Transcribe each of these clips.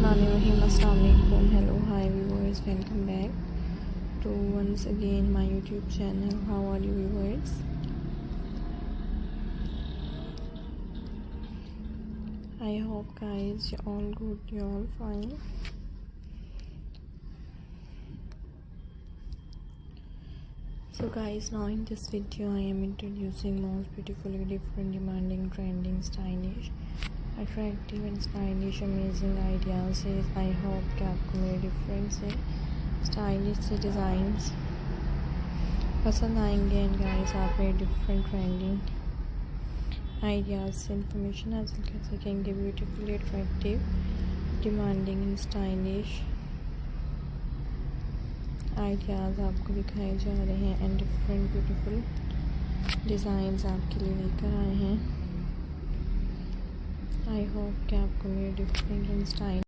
Bismillahirrahmanirrahim. Assalamualaikum. Hello, hi viewers. Welcome back to once again my YouTube channel. How are you viewers? I hope guys you're all good, you're all fine. So guys, now in this video I am introducing most beautifully different, demanding, trending, stylish, attractive and stylish amazing ideas है। I hope कि आपको मेरे different से stylish से designs पसंद आएंगे and guys आप मेरे डिफरेंट ट्रेंडिंग आइडियाज़ से इंफॉर्मेशन हासिल कर सकेंगे। Beautifully attractive, demanding and stylish ideas आपको दिखाए जा रहे हैं एंड डिफरेंट ब्यूटीफुल डिज़ाइंस आपके लिए लेकर आए हैं। आई होप कि आपको मेरे different and style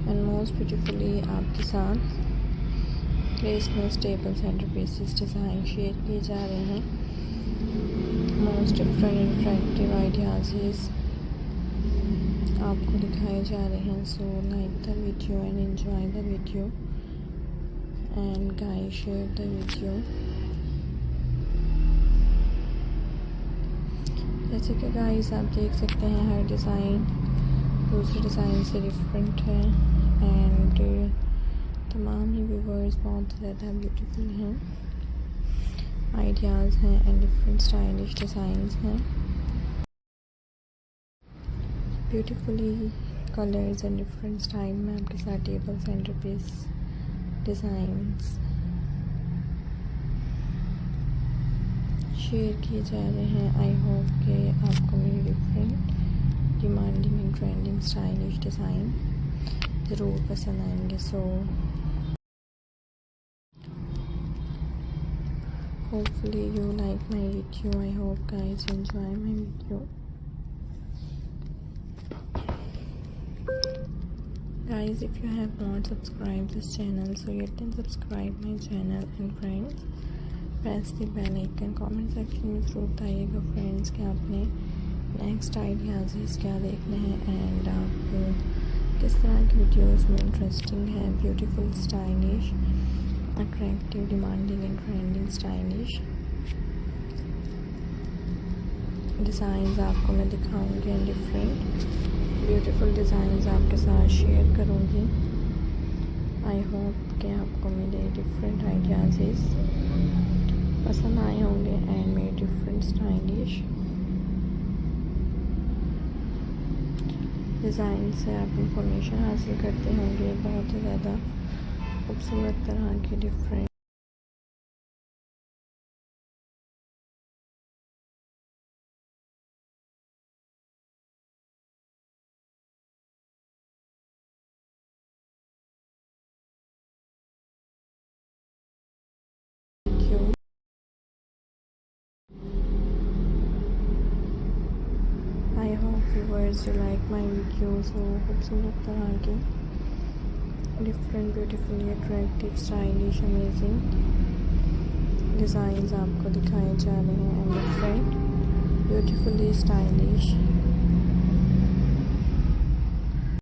and most beautifully आपके साथ प्लेसमेंट टेबल सेंटरपीसेस डिज़ाइन शेयर किए जा रहे हैं। Most different and attractive ideas आपको दिखाए जा रहे हैं। So like the video and enjoy the video and guys share the video. जैसे कि गाइस आप देख सकते हैं हर डिज़ाइन दूसरे डिज़ाइन से डिफरेंट है एंड तमाम ही व्यूवर्स बहुत ज़्यादा ब्यूटीफुल हैं, आइडियाज़ हैं एंड डिफरेंट स्टाइलिश डिज़ाइंस हैं। Beautifully colours and different style में आपके साथ टेबल सेंटरपीस डिज़ाइंस शेयर किए जा रहे हैं। आई होप कि आपको मेरे different demanding and trending stylish design ज़रूर पसंद आएंगे। सो hopefully you like my video. I hope guys you enjoy my video. Guys, if you have not subscribed this channel, so you can subscribe my channel and friends press the bell icon. comment section में ज़रूर बताइएगा friends कि आपने next ideas क्या देखने हैं and आप किस तरह की वीडियोस में इंटरेस्टिंग है। Beautiful stylish attractive demanding and trending stylish designs आपको मैं दिखाऊंगी एंड डिफरेंट ब्यूटीफुल डिज़ाइंस आपके साथ शेयर करूंगी। आई होप कि आपको मेरे डिफरेंट आइडियाज़ पसंद आए होंगे एंड मेरे डिफरेंट स्टाइलिश डिज़ाइन से आप इंफॉर्मेशन हासिल करते होंगे। बहुत ही ज़्यादा खूबसूरत तरह के different I hope viewers you like my videos. खूबसूरत तरह के different beautifully attractive stylish amazing designs आपको दिखाए जा रहे हैं एंड डिफरेंट ब्यूटीफुली स्टाइलिश